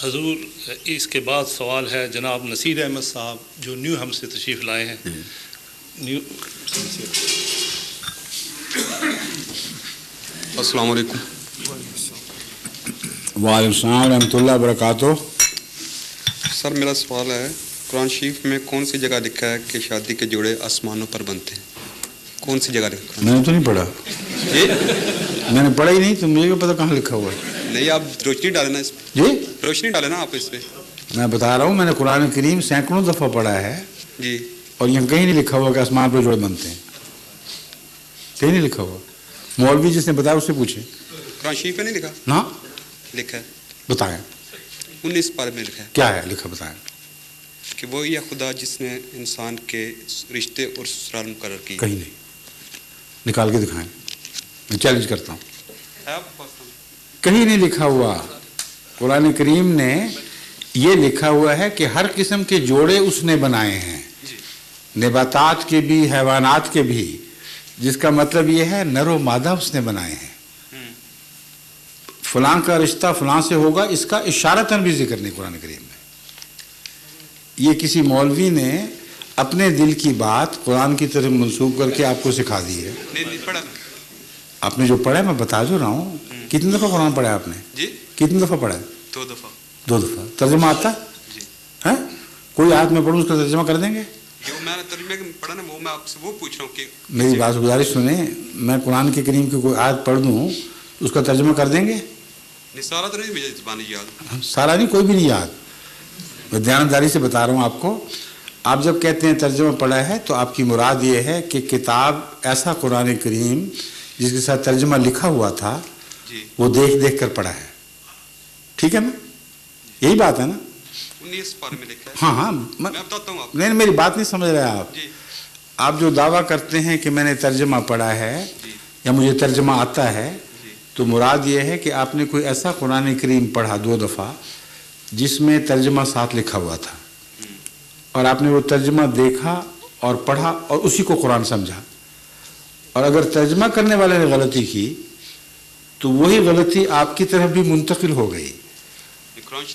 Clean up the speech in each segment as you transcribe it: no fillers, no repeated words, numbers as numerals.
حضور اس کے بعد سوال ہے جناب نصیر احمد صاحب جو نیو ہم سے تشریف لائے ہیں. السلام علیکم. وعلیکم السلام ورحمۃ اللہ وبرکاتہ. سر میرا سوال ہے قرآن شریف میں کون سی جگہ لکھا ہے کہ شادی کے جوڑے آسمانوں پر بنتے ہیں؟ کون سی جگہ لکھا ہے؟ میں نے تو نہیں پڑھا. جی میں نے پڑھا ہی نہیں تو مجھے پتہ کہاں لکھا ہوا ہے. نہیں آپ روشنی ڈالیں نا اس پہ. جی روشنی ڈالیں نا آپ اس پہ. میں بتا رہا ہوں میں نے قرآن کریم سینکڑوں دفعہ پڑھا ہے جی اور یہاں کہیں نہیں لکھا ہوا کہ آسمان پہ جوڑے بنتے ہیں. کہیں نہیں لکھا ہوا. مولوی جس نے بتایا اس سے پوچھیں. قرآن شریف میں نہیں لکھا؟ نا لکھا ہے. بتائیں 19 پارے میں لکھا ہے. کیا ہے لکھا بتائیں. کہ وہی ہے خدا جس نے انسان کے رشتے اور سسرال مقرر کیے. کہیں نہیں. نکال کے دکھائیں. میں چیلنج کرتا ہوں. کہیں نہیں لکھا ہوا. قرآن کریم نے یہ لکھا ہوا ہے کہ ہر قسم کے جوڑے اس نے بنائے ہیں, نباتات کے بھی حیوانات کے بھی, جس کا مطلب یہ ہے نر و مادہ اس نے بنائے ہیں. فلاں کا رشتہ فلاں سے ہوگا اس کا اشارتاً بھی ذکر نہیں قرآن کریم میں. یہ کسی مولوی نے اپنے دل کی بات قرآن کی طرف منسوب کر کے آپ کو سکھا دی ہے. آپ نے جو پڑھا ہے میں بتا جو رہا ہوں. کتنی دفعہ قرآن پڑھا ہے آپ نے؟ جی کتنی دفعہ پڑھا ہے؟ 2 دفعہ. 2 دفعہ. ترجمہ آتا جی ہے؟ کوئی آیت میں پڑھوں اس کا ترجمہ کر دیں گے؟ جو میں نے ترجمہ پڑھا نا وہ میں آپ سے وہ پوچھ رہا ہوں کہ میری بات گزارش سنیں. میں قرآن کے کریم کی کوئی آیت پڑھ دوں تو اس کا ترجمہ کر دیں گے؟ سارا تو نہیں مجھے زبانی یاد. سارا نہیں, کوئی بھی نہیں یاد. میں دیانتداری سے بتا رہا ہوں آپ کو. آپ جب کہتے ہیں ترجمہ پڑھا ہے تو آپ کی مراد یہ ہے کہ کتاب ایسا قرآن کریم جس کے ساتھ ترجمہ لکھا ہوا تھا جی وہ دیکھ دیکھ کر پڑھا ہے. ٹھیک ہے نا؟ یہی بات ہے نا؟ 19 پارے میں لکھا ہے. ہاں ہاں میں بتاتا ہوں آپ. نہیں میری بات نہیں سمجھ رہے آپ. جی آپ جو دعویٰ کرتے ہیں کہ میں نے ترجمہ پڑھا ہے جی یا مجھے ترجمہ آتا ہے جی تو مراد یہ ہے کہ آپ نے کوئی ایسا قرآن کریم پڑھا 2 دفعہ جس میں ترجمہ ساتھ لکھا ہوا تھا اور آپ نے وہ ترجمہ دیکھا اور پڑھا اور اسی کو قرآن سمجھا. اور اگر ترجمہ کرنے والے نے غلطی کی تو وہی غلطی آپ کی طرف بھی منتقل ہو گئی.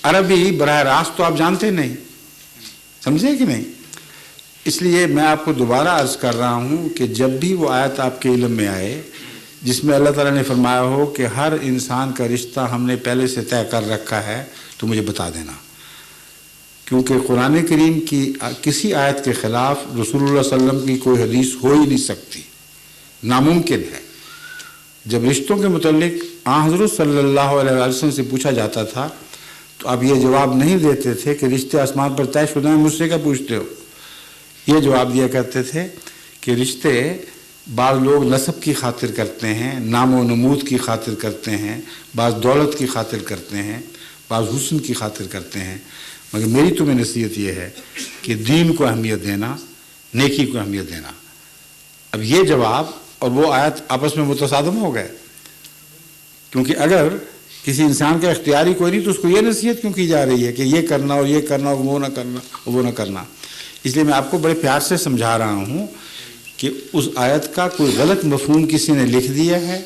عربی براہ راست تو آپ جانتے نہیں, سمجھے کہ نہیں؟ اس لیے میں آپ کو دوبارہ عرض کر رہا ہوں کہ جب بھی وہ آیت آپ کے علم میں آئے جس میں اللہ تعالیٰ نے فرمایا ہو کہ ہر انسان کا رشتہ ہم نے پہلے سے طے کر رکھا ہے تو مجھے بتا دینا. کیونکہ قرآن کریم کی کسی آیت کے خلاف رسول اللہ صلی اللہ علیہ وسلم کی کوئی حدیث ہو ہی نہیں سکتی, ناممکن ہے. جب رشتوں کے متعلق حضرت صلی اللہ علیہ وسلم سے پوچھا جاتا تھا تو آپ یہ جواب نہیں دیتے تھے کہ رشتے آسمان پر طے شدہ ہیں, مجھ سے کیا پوچھتے ہو. یہ جواب دیا کرتے تھے کہ رشتے بعض لوگ نسب کی خاطر کرتے ہیں, نام و نمود کی خاطر کرتے ہیں, بعض دولت کی خاطر کرتے ہیں, بعض حسن کی خاطر کرتے ہیں, مگر میری تمہیں نصیحت یہ ہے کہ دین کو اہمیت دینا, نیکی کو اہمیت دینا. اب یہ جواب اور وہ آیت آپس میں متصادم ہو گئے, کیونکہ اگر کسی انسان کا اختیاری کوئی نہیں تو اس کو یہ نصیحت کیوں کی جا رہی ہے کہ یہ کرنا اور یہ کرنا اور وہ نہ کرنا اور وہ نہ کرنا. اس لیے میں آپ کو بڑے پیار سے سمجھا رہا ہوں کہ اس آیت کا کوئی غلط مفہوم کسی نے لکھ دیا ہے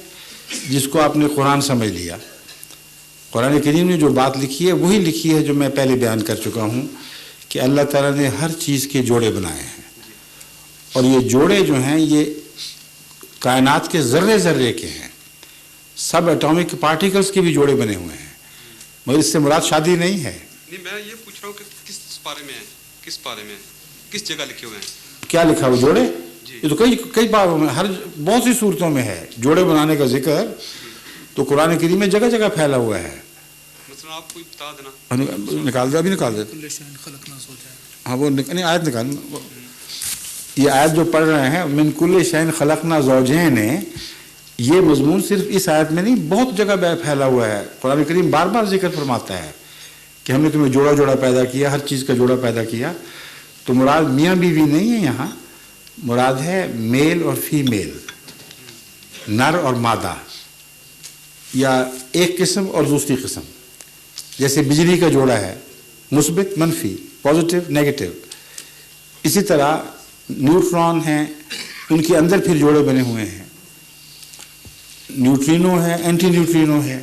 جس کو آپ نے قرآن سمجھ لیا. قرآن کریم نے جو بات لکھی ہے وہی لکھی ہے جو میں پہلے بیان کر چکا ہوں کہ اللہ تعالیٰ نے ہر چیز کے جوڑے بنائے ہیں اور یہ جوڑے جو ہیں یہ کائنات کے ذرے ذرے کے ہیں, سب ایٹامک پارٹیکلز کے بھی جوڑے بنے ہوئے ہیں, مگر اس سے مراد شادی نہیں ہے. نہیں میں یہ پوچھ رہا ہوں کہ کس پارے میں ہے, کس پارے میں ہے, کس جگہ لکھے ہوئے ہیں؟ کیا لکھا ہوا جوڑے؟ یہ تو کئی باروں میں بہت سی صورتوں میں ہے جوڑے بنانے کا ذکر. تو قرآن کریم میں جگہ جگہ پھیلا ہوا ہے. مثلا آپ کو بتا دینا. نکال دے, ابھی نکال دے. ہاں وہ نہیں آیت نکال. یہ آیت جو پڑھ رہے ہیں من کل شیء خلقنا زوجین ہے, یہ مضمون صرف اس آیت میں نہیں بہت جگہ پھیلا ہوا ہے. قرآن کریم بار بار ذکر فرماتا ہے کہ ہم نے تمہیں جوڑا جوڑا پیدا کیا, ہر چیز کا جوڑا پیدا کیا. تو مراد میاں بیوی نہیں ہے یہاں, مراد ہے میل اور فیمیل, نر اور مادہ, یا ایک قسم اور دوسری قسم. جیسے بجلی کا جوڑا ہے مثبت منفی, پازیٹیو نیگیٹو, اسی طرح نیوٹران ہیں ان کے اندر پھر جوڑے بنے ہوئے ہیں, نیوٹرینو ہے اینٹی نیوٹرینو ہے,